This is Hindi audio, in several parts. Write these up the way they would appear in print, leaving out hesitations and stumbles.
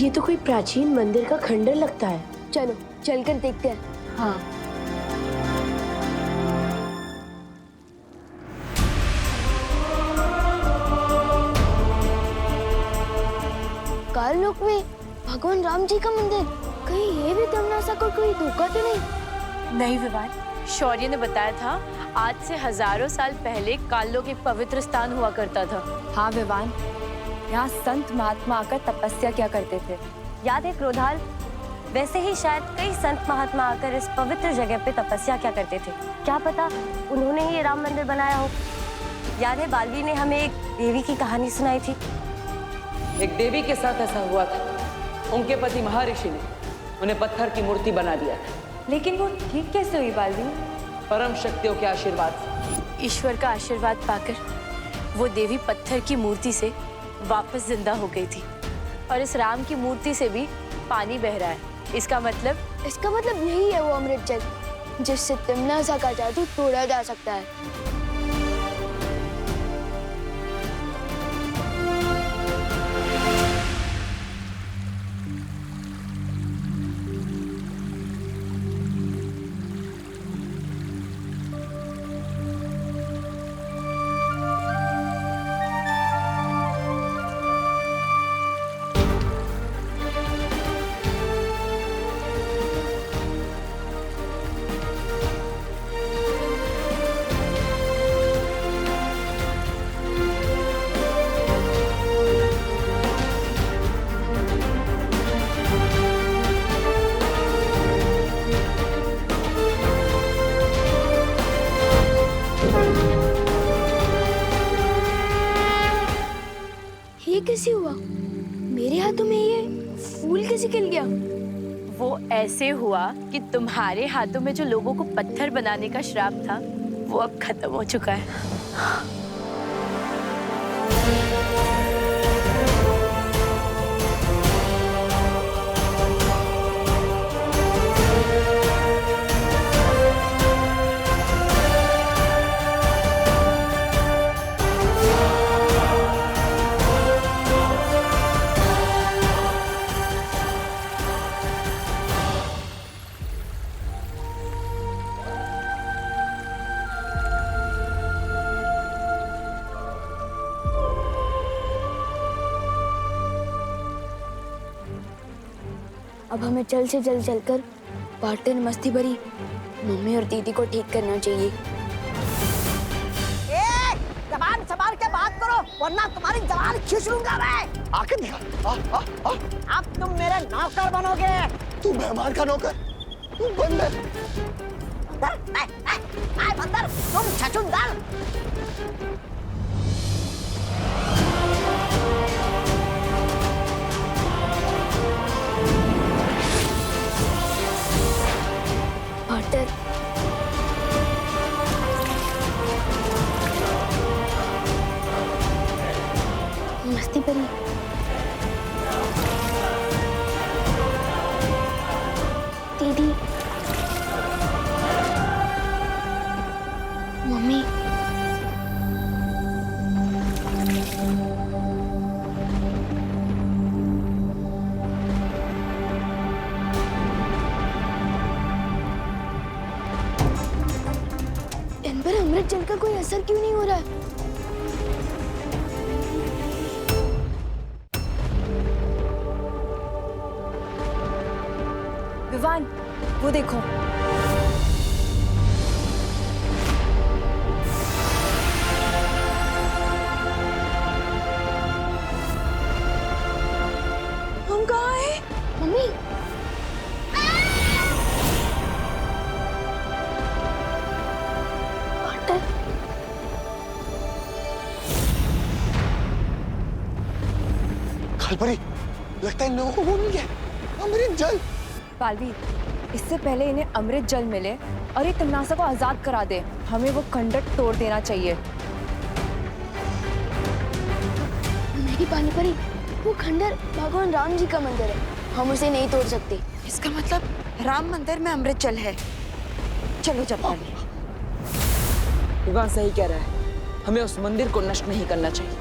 ये तो कोई प्राचीन मंदिर का खंडर लगता है। चलो चलकर देखते हैं। हाँ। काललोक में भगवान राम जी का मंदिर, कहीं ये भी तमनासा को कोई धोखा तो नहीं? नहीं विवान, शौर्य ने बताया था आज से हजारों साल पहले काललोक एक पवित्र स्थान हुआ करता था। हाँ विवान, यहाँ संत महात्मा आकर तपस्या किया करते थे। याद है क्रोधाल? वैसे ही शायद कई संत महात्मा आकर इस पवित्र जगह पे तपस्या क्या करते थे। क्या पता उन्होंने ही ये राम मंदिर बनाया हो। याद है बालवीर ने हमें एक देवी की कहानी सुनाई थी। एक देवी के साथ ऐसा हुआ था। उनके पति महर्षि ने उन्हें पत्थर की मूर्ति बना दिया था। लेकिन वो ठीक कैसे हुई बालवीर? परम शक्तियों के आशीर्वाद से। ईश्वर का आशीर्वाद पाकर वो देवी पत्थर की मूर्ति से वापस जिंदा हो गई थी और इस राम की मूर्ति से भी पानी बह रहा है। इसका मतलब यही है वो अमृत जल जिससे तमनासा का जादू तोड़ा जा सकता है। ये कैसे हुआ? मेरे हाथों में ये फूल कैसे खिल गया? वो ऐसे हुआ कि तुम्हारे हाथों में जो लोगों को पत्थर बनाने का श्राप था वो अब खत्म हो चुका है। अब हमें जल्द से जल्द चलकर पार्टनर मस्ती भरी मम्मी और दीदी को ठीक करना चाहिए। जबान संभाल के बात करो वरना तुम्हारी जबान खींच लूंगा मैं। आके दिखा। अब तुम मेरे नौकर बनोगे। तू मेहमान का नौकर, तू बंदर। बंदर तुम छछूंदर। पार्टनर मस्ती भरी दीदी मम्मी इन पर अमृत जल का कोई असर क्यों नहीं हो रहा है? विवान, वो देखो। हम कहाँ हैं? मम्मी पार्टनर खालपरी, लगता है इन लोगों को वो मिल गया अमृत जल। बालवीर, इससे पहले इन्हें अमृत जल मिले और ये तमनासा को आजाद करा दे, हमें वो खंडर तोड़ देना चाहिए। मेरी पानी परी, वो खंडर भगवान राम जी का मंदिर है, हम उसे नहीं तोड़ सकते। इसका मतलब राम मंदिर में अमृत जल है। चलो चप्पल। युगान सही कह रहा है, हमें उस मंदिर को नष्ट नहीं करना चाहिए।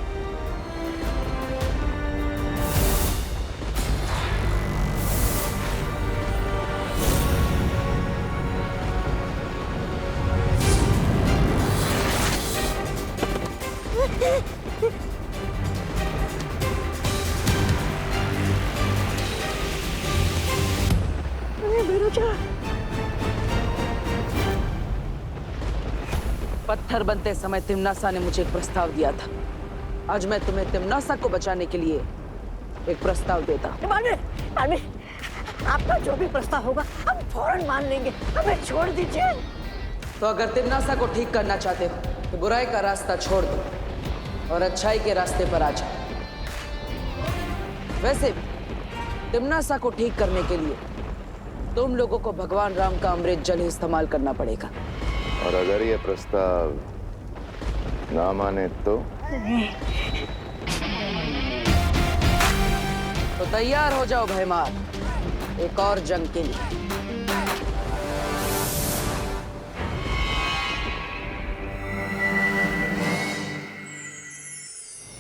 पत्थर बनते समय तिम्नासा ने मुझे एक प्रस्ताव दिया था। आज मैं तुम्हें तिम्नासा को बचाने के लिए एक प्रस्ताव देता हूँ। मानवीर, आपका जो भी प्रस्ताव होगा हम फौरन मान लेंगे, हमें छोड़ दीजिए। तो अगर तिम्नासा को ठीक करना चाहते हो तो बुराई का रास्ता छोड़ दो और अच्छाई के रास्ते पर आ जाओ। वैसे भी तिम्नासा को ठीक करने के लिए तुम लोगों को भगवान राम का अमृत जल ही इस्तेमाल करना पड़ेगा। और अगर ये प्रस्ताव ना माने तो तैयार हो जाओ भयमार, एक और जंग के लिए।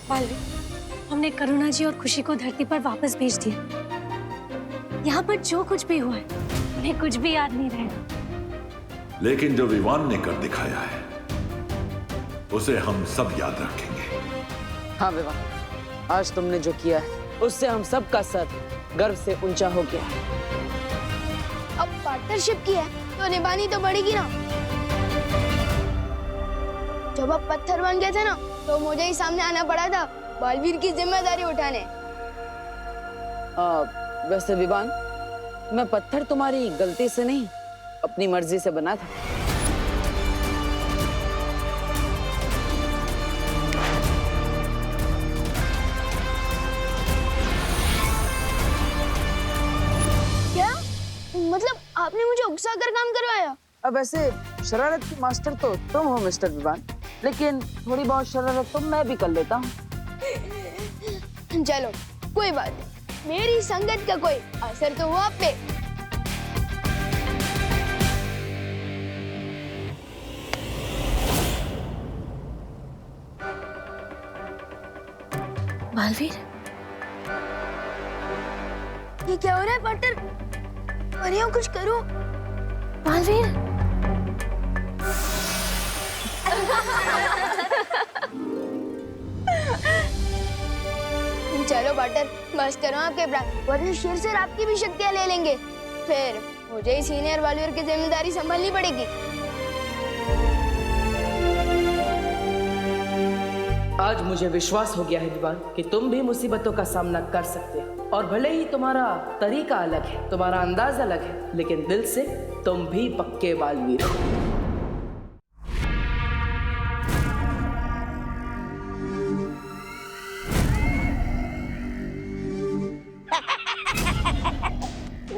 बालवीर, हमने करुणा जी और खुशी को धरती पर वापस भेज दिया। यहाँ पर जो कुछ भी हुआ है उन्हें कुछ भी याद नहीं रहेगा। लेकिन जो विवान ने कर दिखाया है उसे हम सब याद रखेंगे। हाँ विवान, आज तुमने जो किया है उससे हम सब का सर गर्व से ऊंचा हो गया है। अब पार्टनरशिप की है तो निभानी तो पड़ेगी ना। जब आप पत्थर बन गए थे ना तो मुझे ही सामने आना पड़ा था बालवीर की जिम्मेदारी उठाने। वैसे विवान, मैं पत्थर तुम्हारी गलती से नहीं अपनी मर्जी से बना था। क्या मतलब आपने मुझे उकसा कर काम करवाया? अब वैसे शरारत की मास्टर तो तुम हो मिस्टर विवान, लेकिन थोड़ी बहुत शरारत तो मैं भी कर लेता हूँ। चलो कोई बात नहीं, मेरी संगत का कोई असर तो हुआ आप पे। बालवीर, ये क्या हो रहा है पार्टनर? परियों कुछ करो। बालवीर, चलो पार्टनर, बस करो आपके प्लान, वरना शेर से आपकी भी शक्तियां ले लेंगे। फिर मुझे ही सीनियर बालवीर की जिम्मेदारी संभालनी पड़ेगी। आज मुझे विश्वास हो गया है विवान कि तुम भी मुसीबतों का सामना कर सकते हो, और भले ही तुम्हारा तरीका अलग है, तुम्हारा अंदाज अलग है, लेकिन दिल से तुम भी पक्के बालवीर हो।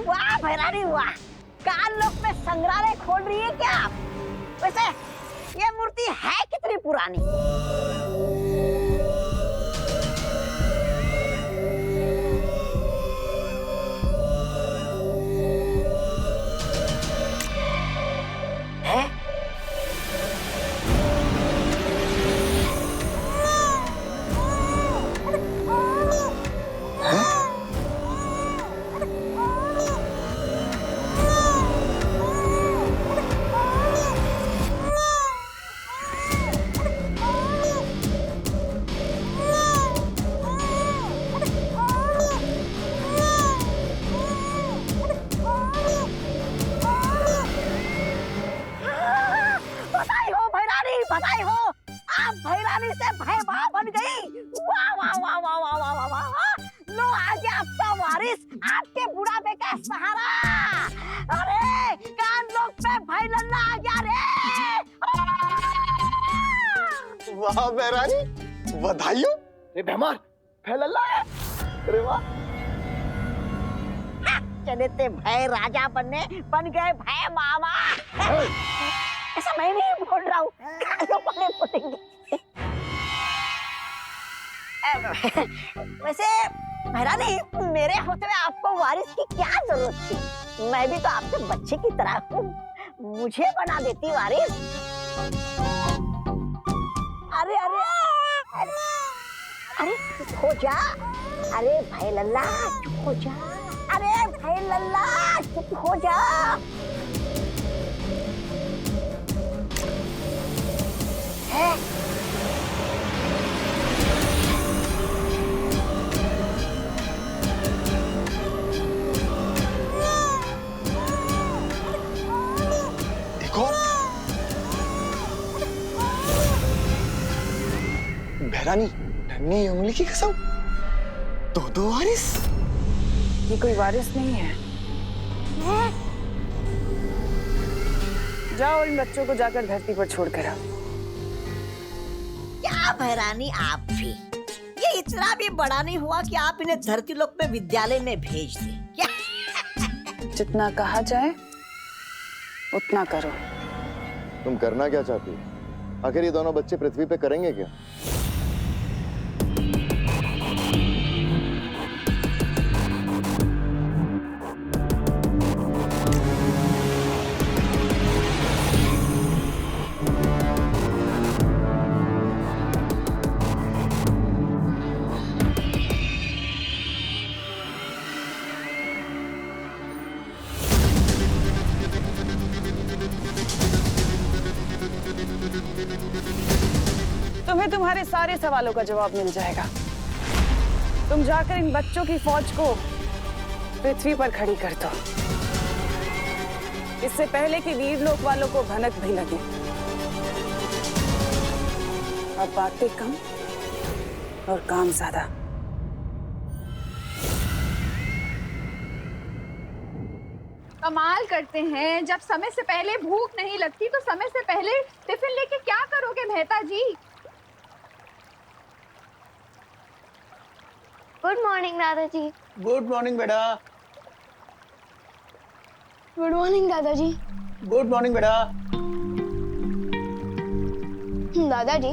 वाह भैरानी वाह, काल लोक में संग्रहालय खोल रही है क्या आप? वैसे ये मूर्ति है कितनी पुरानी? बधाई हो, आप भैरानी से भयभा बन गई। वाह वाह वाह वाह वाह वाह वाह वाह, लो आज आपका वारिस, आपके बुढ़ापे का सहारा। अरे कान लोग पे भाई लल्ला आ गया रे। वाह भैरानी, बधाई हो। रे बेमार, भाई लल्ला है। अरे वाह, चले ते भय राजा बनने, बन गए भय मामा। ऐसा मैं नहीं बोल रहा हूँ, कानों वाले बोलेंगे। वैसे भैरानी, मेरे होते हुए आपको वारिस की क्या जरूरत थी? मैं भी तो आपके बच्चे की तरह हूँ, मुझे बना देती वारिस। अरे अरे अरे अरे चुप हो जा। अरे भाई लल्ला चुप हो जा। अरे भाई लल्ला चुप हो जा। एक और। बहरानी नन्ही उंगली की कसम, दो वारिस। ये कोई वारिस नहीं है। जाओ इन बच्चों को जाकर धरती पर छोड़कर आओ। क्या बहरानी आप भी, ये इतना भी बड़ा नहीं हुआ कि आप इन्हें धरती लोक में विद्यालय में भेज दें क्या? जितना कहा जाए उतना करो। तुम करना क्या चाहती हो? आखिर ये दोनों बच्चे पृथ्वी पे करेंगे क्या? तुम्हें तुम्हारे सारे सवालों का जवाब मिल जाएगा। तुम जाकर इन बच्चों की फौज को पृथ्वी पर खड़ी कर दो, इससे पहले कि वीरलोक वालों को भनक भी लगे। अब बातें कम और काम ज्यादा। कमाल करते हैं, जब समय से पहले भूख नहीं लगती तो समय से पहले टिफिन लेके क्या करोगे मेहता जी? गुड मॉर्निंग दादाजी। गुड मॉर्निंग बेटा। गुड मॉर्निंग दादाजी। गुड मॉर्निंग बेटा। दादाजी,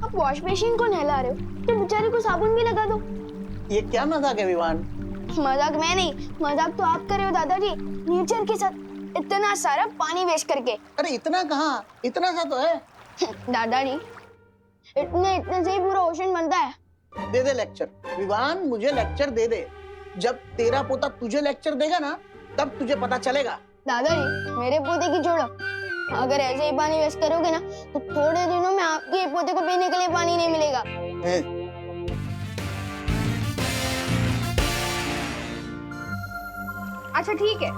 आप वॉश मशीन को नहला रहे हो तो बेचारे को साबुन भी लगा दो। ये क्या मजाक है विवान? मजाक मैं नहीं, मजाक तो आप कर रहे हो दादाजी, नेचर के साथ इतना सारा पानी वेस्ट करके। अरे इतना कहाँ, इतना सा तो है। दादाजी, इतने से ही पूरा ओशन बनता है। दे दे लेक्चर विवान, मुझे लेक्चर दे दे। जब तेरा पोता तुझे लेक्चर देगा ना, तब तुझे पता चलेगा। दादाजी, मेरे पोते की छोड़ो, अगर ऐसे ही पानी वेस्ट करोगे ना तो थोड़े दिनों में आपके पोते को पीने के लिए पानी नहीं मिलेगा। अच्छा ठीक है।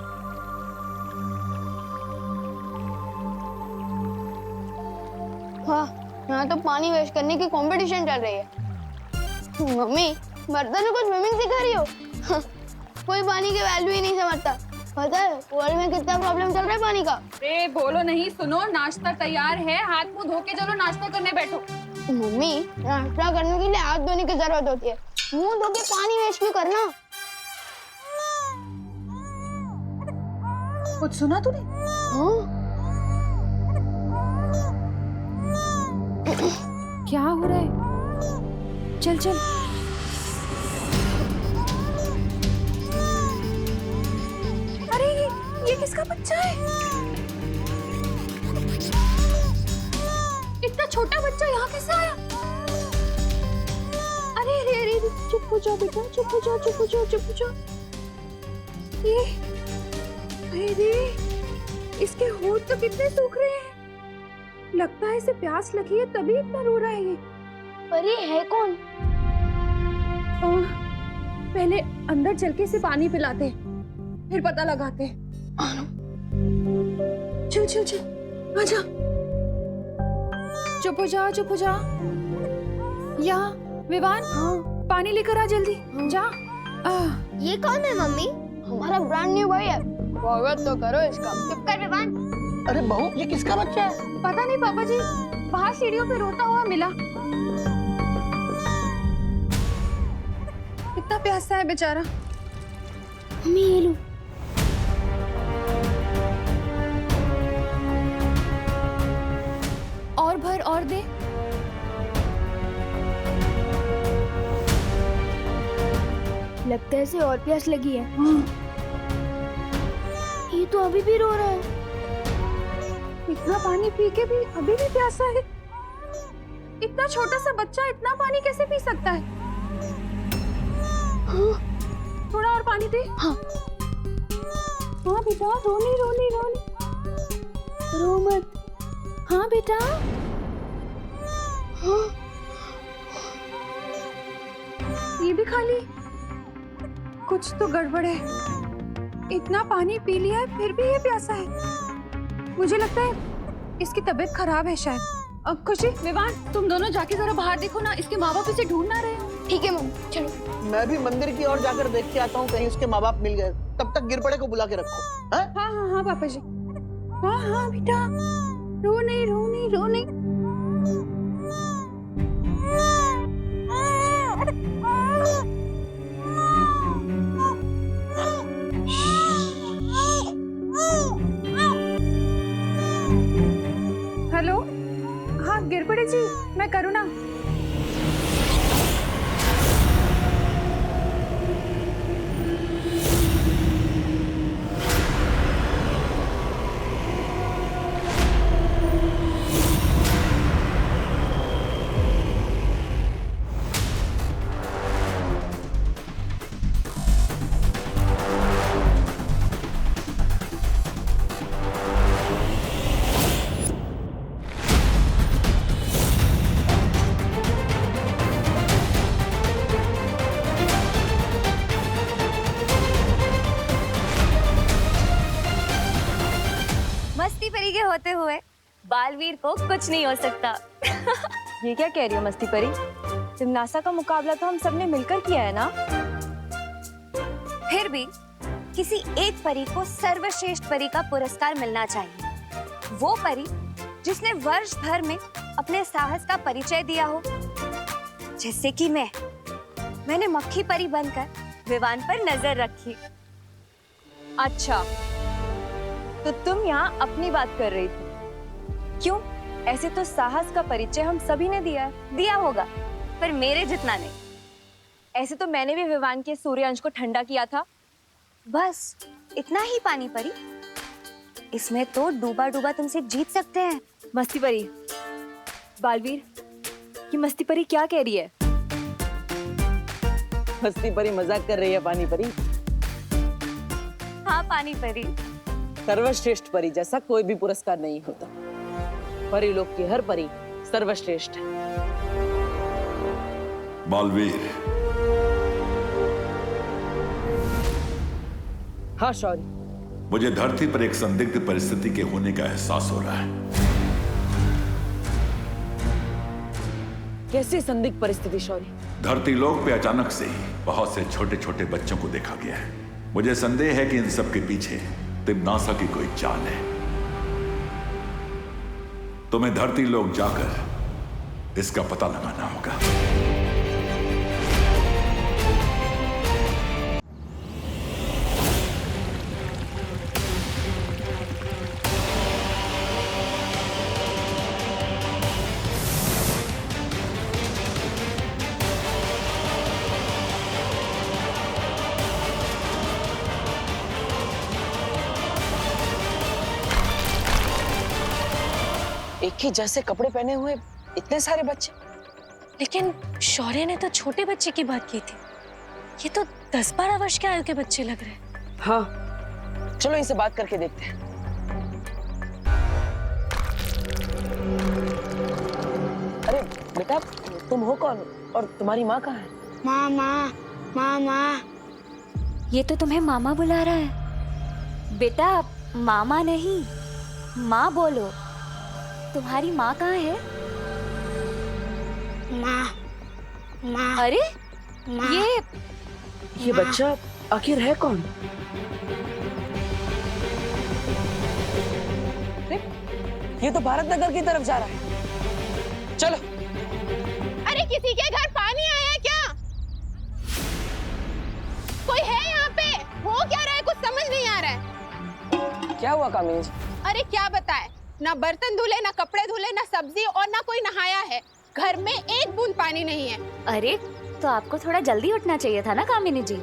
हाँ, यहाँ तो पानी वेस्ट करने की कंपटीशन चल रही है। मम्मी, बर्तनों को स्विमिंग सिखा रही हो? कोई पानी की वैल्यू ही नहीं समझता। पता है वर्ल्ड में कितना प्रॉब्लम चल रहा है पानी का? अरे बोलो नहीं, सुनो, नाश्ता तैयार है, हाथ मुंह धो के चलो नाश्ता करने बैठो। मम्मी, नाश्ता करने के लिए हाथ धोने की जरूरत होती है, मुंह धो के पानी वेस्ट क्यों करना? कुछ सुना तूने? क्या हो रहा है? चल चल। अरे ये किसका बच्चा है? इतना छोटा बच्चा यहाँ कैसे आया? अरे अरे अरे, चुप हो जाओ बेटा, चुप हो जाओ, चुप हो जाओ, चुप हो जाओ। ये अरे, इसके होंठ तो कितने सूख रहे हैं। लगता है इसे प्यास लगी है तभी इतना रो रहा है ये। पर ये है कौन? पहले अंदर चल के इसे पानी पिलाते, फिर पता लगाते। चल चल चल, आजा। चुप हो जा, चुप हो जा। यहाँ विवान, पानी लेकर आ जल्दी, जा। ये कौन है मम्मी? हमारा ब्रांड न्यू भाई है, स्वागत तो करो इसका। चुप कर विवान। अरे बहू, ये किसका बच्चा है? पता नहीं पापा जी, बाहर सीढ़ियों पे रोता हुआ मिला। कितना प्यासा है बेचारा। मम्मी ये लो। और भर और दे। लगता है इसे और प्यास लगी है। ये तो अभी भी रो रहा है। इतना पानी पी के भी अभी भी प्यासा है। इतना छोटा सा बच्चा इतना पानी कैसे पी सकता है? थोड़ा और पानी दे। हाँ बेटा, रोनी रोनी रोनी, रो मत। हाँ बेटा। हाँ। ये भी खा ली। कुछ तो गड़बड़ है। इतना पानी पी लिया है फिर भी ये प्यासा है। मुझे लगता है इसकी तबीयत खराब है शायद। खुशी, विवान, तुम दोनों जाके जरा बाहर देखो ना, इसके माँ बाप इसे ढूंढ ना रहे हो। ठीक है मम्मी, चलो। मैं भी मंदिर की ओर जाकर देख के आता हूँ, कहीं उसके माँ बाप मिल गए। तब तक गिरपड़े को बुला के रखो। हाँ हाँ हाँ पापा जी। हाँ हाँ बेटा, रो नहीं रो नहीं रो नहीं। हेलो, हाँ गिरपड़े जी, मैं करुणा। मस्ती परी के होते हुए बालवीर को कुछ नहीं हो सकता। ये क्या कह रही हो मस्ती परी? जिम्नास्टा का मुकाबला तो हम सबने मिलकर किया है ना। फिर भी किसी एक परी को सर्वश्रेष्ठ परी का पुरस्कार मिलना चाहिए। वो परी जिसने वर्ष भर में अपने साहस का परिचय दिया हो, जैसे कि मैंने मक्खी परी बनकर विवान पर नजर रखी। अच्छा, तो तुम यहाँ अपनी बात कर रही थी। क्यों? ऐसे तो साहस का परिचय हम सभी ने दिया है। दिया होगा, पर मेरे जितना नहीं। ऐसे तो मैंने भी विवान के सूर्यांश को ठंडा किया था। बस इतना ही पानी परी, इसमें तो डूबा डूबा तुमसे जीत सकते हैं। मस्ती परी, बालवीर, ये मस्ती परी क्या कह रही है? मस्ती परी मजाक कर रही है पानी परी। हाँ पानी परी, सर्वश्रेष्ठ परी जैसा कोई भी पुरस्कार नहीं होता। परी लोग की हर परी सर्वश्रेष्ठ है। बालवीर। हाँ शौर्य। मुझे धरती पर एक संदिग्ध परिस्थिति के होने का एहसास हो रहा है। कैसी संदिग्ध परिस्थिति शौर्य? धरती लोक पे अचानक से ही बहुत से छोटे छोटे बच्चों को देखा गया है। मुझे संदेह है कि इन सब के पीछे तिम्नासा की कोई चाल है। तुम्हें धरती लोक जाकर इसका पता लगाना होगा। एक ही जैसे कपड़े पहने हुए इतने सारे बच्चे। लेकिन शौर्य ने तो छोटे बच्चे की बात की थी। ये तो 10-12 वर्ष के आयु के बच्चे लग रहे हैं। हाँ, चलो इनसे बात करके देखते हैं। अरे बेटा, तुम हो कौन और तुम्हारी माँ कहाँ है? मामा, मामा। ये तो तुम्हें मामा बुला रहा है। बेटा मामा नहीं, माँ बोलो। तुम्हारी माँ कहाँ है? माँ। अरे माँ। ये बच्चा आखिर है कौन? ये तो भारत नगर की तरफ जा रहा है। चलो। अरे किसी के घर पानी आया है क्या? कोई है यहाँ पे? हो क्या रहा है? कुछ समझ नहीं आ रहा है। क्या हुआ कामिनी जी? अरे क्या बताए, ना बर्तन धुले, ना कपड़े धुले, ना सब्जी और ना कोई नहाया है। घर में एक बूंद पानी नहीं है। अरे तो आपको थोड़ा जल्दी उठना चाहिए था ना कामिनी जी।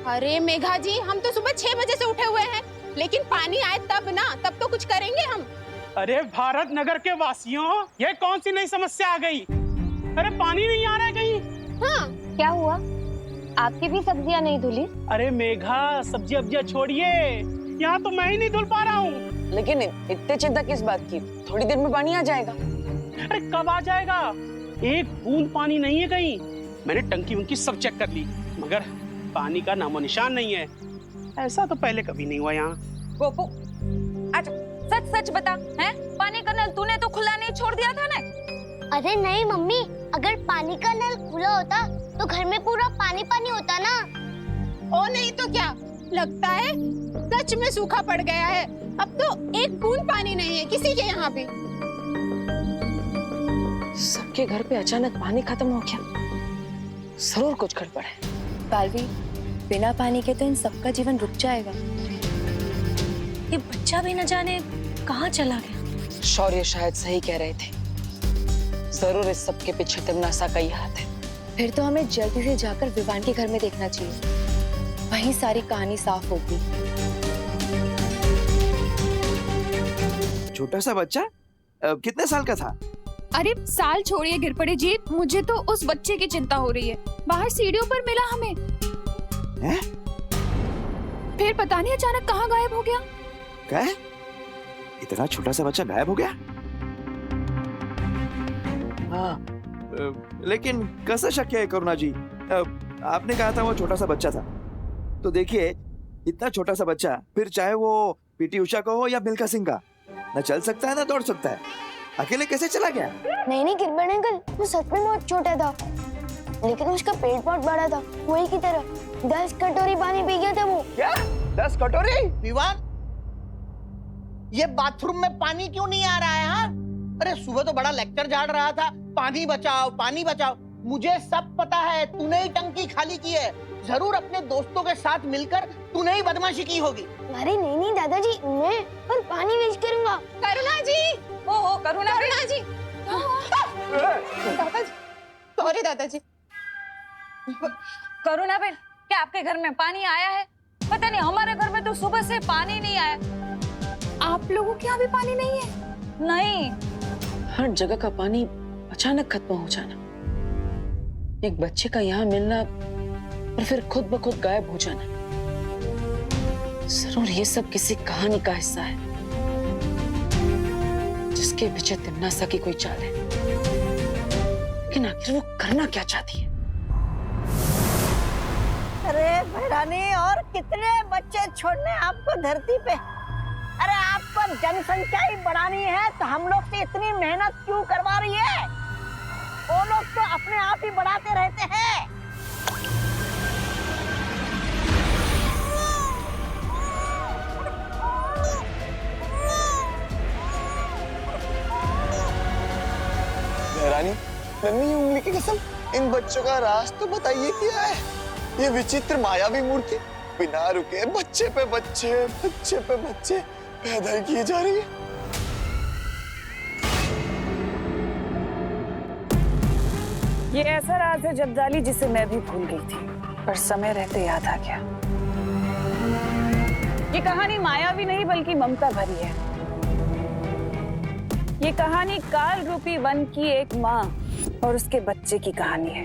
अरे मेघा जी, हम तो सुबह 6 बजे से उठे हुए हैं, लेकिन पानी आए तब ना, तब तो कुछ करेंगे हम। अरे भारत नगर के वासियों, ये कौन सी नई समस्या आ गई? अरे पानी नहीं आ रहा है कहीं। हाँ, क्या हुआ? आपकी भी सब्जियां नहीं धुली? अरे मेघा, सब्जी अब्जियां छोड़िए, यहाँ तो मैं ही नहीं धुल पा रहा हूँ। लेकिन इतने चिंता किस बात की? थोड़ी देर में पानी आ जाएगा। अरे कब आ जाएगा? एक बूंद पानी नहीं है कहीं। मैंने टंकी उनकी सब चेक कर ली, मगर पानी का नामो निशान नहीं है। ऐसा तो पहले कभी नहीं हुआ यहाँ। गोपू, अच्छा सच सच बता, हैं? पानी का नल तूने तो खुला नहीं छोड़ दिया अरे नहीं मम्मी, अगर पानी का नल खुला होता तो घर में पूरा पानी पानी होता ना। ओ नहीं तो क्या, लगता है सच में सूखा पड़ गया है। अब तो एक बूंद पानी नहीं है किसी के यहाँ भी। सबके घर पे अचानक पानी खत्म हो गया, जरूर कुछ गड़बड़ है। बालवी, बिना पानी के तो इन सबका जीवन रुक जाएगा। ये बच्चा भी न जाने कहाँ चला गया। शौर्य शायद सही कह रहे थे, जरूर इस सब के पीछे तिमनासा का ही हाथ है। फिर तो हमें जल्दी से जाकर विवान के घर में देखना चाहिए, वहीं सारी कहानी साफ होगी। छोटा सा बच्चा कितने साल का था? अरे साल छोड़िए गिर पड़े जी, मुझे तो उस बच्चे की चिंता हो रही है। बाहर सीढ़ियों पर मिला हमें। हैं? फिर पता नहीं अचानक कहाँ गायब हो गया। क्या? इतना छोटा सा बच्चा गायब हो गया? हाँ, लेकिन कैसा शक है करुणा जी? आपने कहा था वो छोटा सा बच्चा था, तो देखिए इतना छोटा सा बच्चा, फिर चाहे वो पीटी उषा का हो या मिल्खा सिंह का, न चल सकता है ना दौड़ सकता है, अकेले कैसे चला गया? नहीं गिरबड़ अंकल, वो सच में बहुत छोटा था, लेकिन उसका पेट बहुत बड़ा था, वही की तरह 10 कटोरी पानी पी गया था वो। क्या 10 कटोरी? विवान, ये बाथरूम में पानी क्यों नहीं आ रहा है? हाँ, अरे सुबह तो बड़ा लेक्चर झाड़ रहा था, पानी बचाओ पानी बचाओ। मुझे सब पता है, तूने ही टंकी खाली की है। जरूर अपने दोस्तों के साथ मिलकर तूने ही बदमाशी की होगी। अरे नहीं दादाजी, मैं और पानी वेस्ट करूंगा। करुणा जी, ओहो करुणा जी, दादाजी, सॉरी दादाजी। करुणा बहन, क्या आपके घर में पानी आया है? पता नहीं, हमारे घर में तो सुबह से पानी नहीं आया। आप लोगों के यहाँ भी पानी नहीं है? नहीं। हर जगह का पानी अचानक खत्म हो जाना, एक बच्चे का यहाँ मिलना और फिर खुद ब खुद गायब हो जाना, जरूर ये सब किसी कहानी का हिस्सा है, जिसके पीछे तिमनासा की कोई चाल है। लेकिन आखिर वो करना क्या चाहती है? अरे भैरानी, और कितने बच्चे छोड़ने आपको धरती पे? अरे आपको जनसंख्या ही बढ़ानी है तो हम लोग से इतनी मेहनत क्यों करवा रही है? वो लोग तो अपने आप ही बढ़ाते रहते हैं। रानी, नन्ही उंगली की कसम, इन बच्चों का राज तो बताइए क्या है? ये विचित्र मायावी मूर्ति बिना रुके बच्चे पे बच्चे पैदा किए जा रही है। ये ऐसा राज है जब्दाली जिसे मैं भी भूल गई थी, पर समय रहते याद आ गया। ये कहानी मायावी नहीं बल्कि ममता भरी है। ये कहानी काल रूपी वन की एक माँ और उसके बच्चे की कहानी है।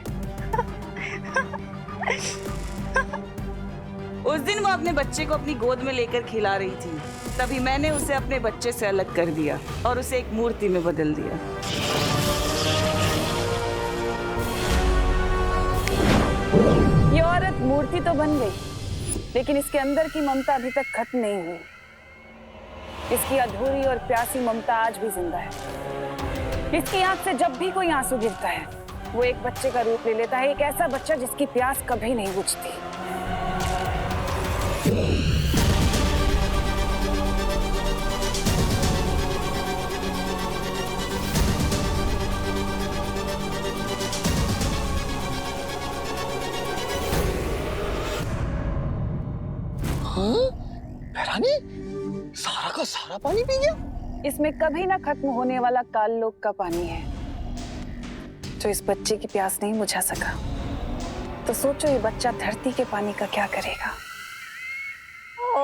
उस दिन वो अपने बच्चे को अपनी गोद में लेकर खिला रही थी, तभी मैंने उसे अपने बच्चे से अलग कर दिया और उसे एक मूर्ति में बदल दिया। ये औरत मूर्ति तो बन गई, लेकिन इसके अंदर की ममता अभी तक खत्म नहीं हुई। इसकी अधूरी और प्यासी ममता आज भी जिंदा है। इसकी आंख से जब भी कोई आंसू गिरता है, वो एक बच्चे का रूप ले लेता है, एक ऐसा बच्चा जिसकी प्यास कभी नहीं बुझती। रानी, सारा का सारा पानी पी गया? इसमें कभी ना खत्म होने वाला काल लोक का पानी है, जो इस बच्चे की प्यास नहीं बुझा सका। तो सोचो ये बच्चा धरती के पानी का क्या करेगा? ओ,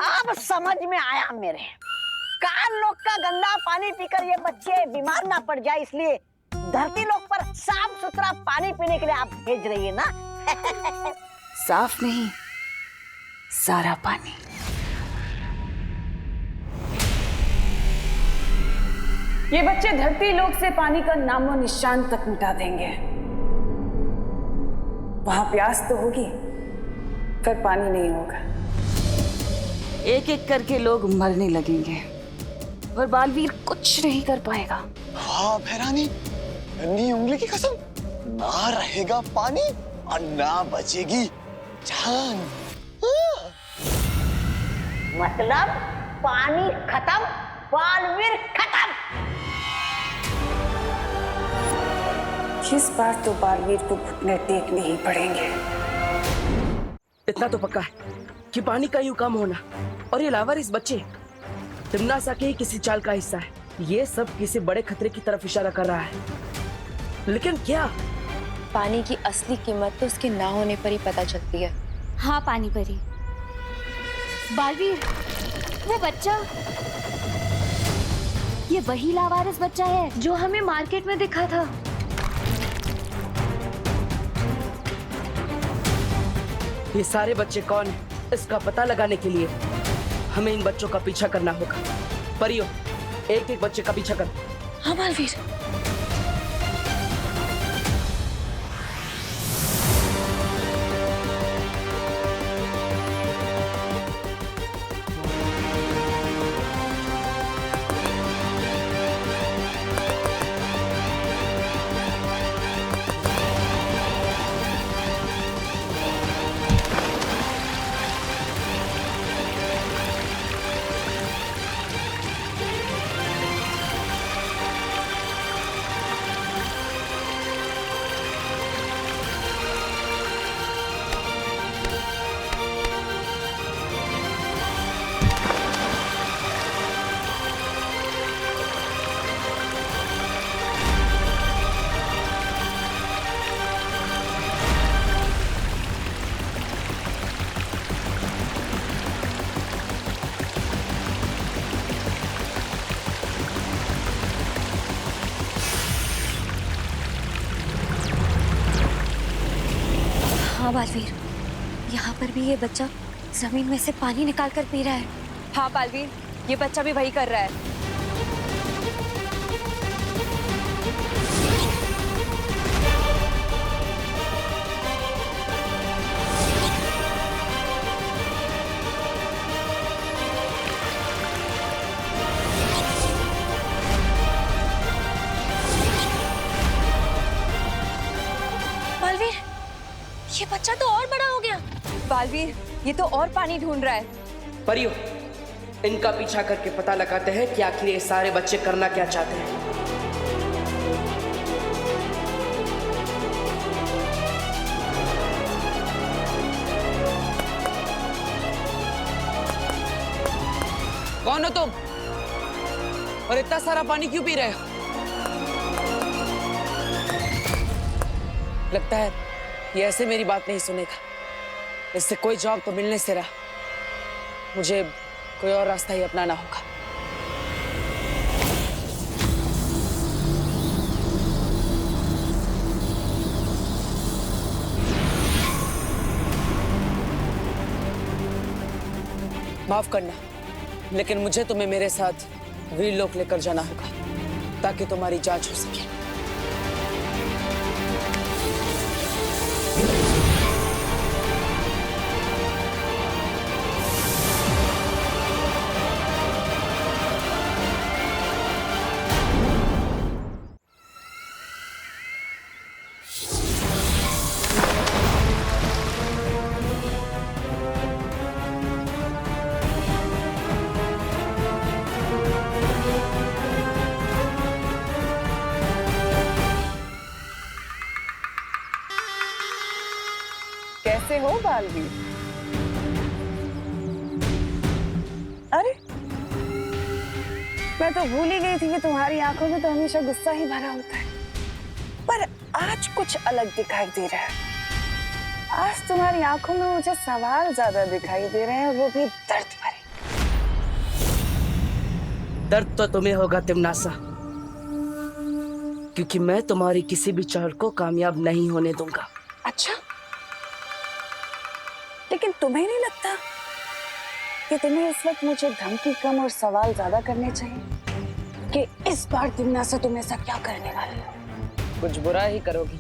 अब समझ में आया मेरे। काल लोक का गंदा पानी पीकर ये बच्चे बीमार ना पड़ जाए, इसलिए धरती लोक पर साफ सुथरा पानी पीने के लिए आप भेज रही है ना? साफ नहीं, सारा पानी। ये बच्चे धरती लोक से पानी का नामो निशान तक मिटा देंगे। वहां प्यास तो होगी, पर पानी नहीं होगा। एक एक करके लोग मरने लगेंगे, और बालवीर कुछ नहीं कर पाएगा। हाँ भैरानी, नन्ही उंगली की कसम, ना रहेगा पानी और ना बचेगी जान। मतलब पानी खत्म, बालवीर खत्म। इस बार तो बालवीर को घुटने टेकने ही पड़ेंगे। इतना तो पक्का है कि पानी का यूं कम होना और ये लावारिस बच्चे तिम्नासा के ही किसी चाल का हिस्सा है। ये सब किसी बड़े खतरे की तरफ इशारा कर रहा है, लेकिन क्या? पानी की असली कीमत तो उसके ना होने पर ही पता चलती है। हाँ पानी परी। बालवीर, वो बच्चा, ये वही लावारिस बच्चा है जो हमें मार्केट में दिखा था। ये सारे बच्चे कौन हैं? इसका पता लगाने के लिए हमें इन बच्चों का पीछा करना होगा। परियो, एक एक बच्चे का पीछा कर। हाँ बालवीर। हाँ बालवीर, यहाँ पर भी ये बच्चा जमीन में से पानी निकाल कर पी रहा है। हाँ बालवीर, ये बच्चा भी वही कर रहा है। बालवीर, ये बच्चा तो और बड़ा हो गया। बालवीर, ये तो और पानी ढूंढ रहा है। परियो, इनका पीछा करके पता लगाते हैं कि आखिर ये सारे बच्चे करना क्या चाहते हैं। कौन हो तुम? और इतना सारा पानी क्यों पी रहे हो? लगता है ये ऐसे मेरी बात नहीं सुनेगा। इससे कोई जवाब तो मिलने से रहा। मुझे कोई और रास्ता ही अपनाना होगा। माफ करना, लेकिन मुझे तुम्हें मेरे साथ वीरलोक लेकर जाना होगा ताकि तुम्हारी जांच हो सके। कैसे हो बालवीर? अरे, मैं तो भूल ही गई थी कि तुम्हारी आंखों में तो हमेशा गुस्सा ही भरा होता है, पर आज कुछ अलग दिखाई दे रहा है। आज तुम्हारी आंखों में मुझे सवाल ज्यादा दिखाई दे रहे हैं, वो भी दर्द भरे। दर्द तो तुम्हें होगा तिम्नासा, क्योंकि मैं तुम्हारी किसी भी चाल को कामयाब नहीं होने दूंगा। अच्छा, लेकिन तुम्हें नहीं लगता कि तुम्हें इस वक्त मुझे धमकी कम और सवाल ज्यादा करने चाहिए कि इस बार तिम्नासा तुम ऐसा क्या करने वाली हो? कुछ बुरा ही करोगी।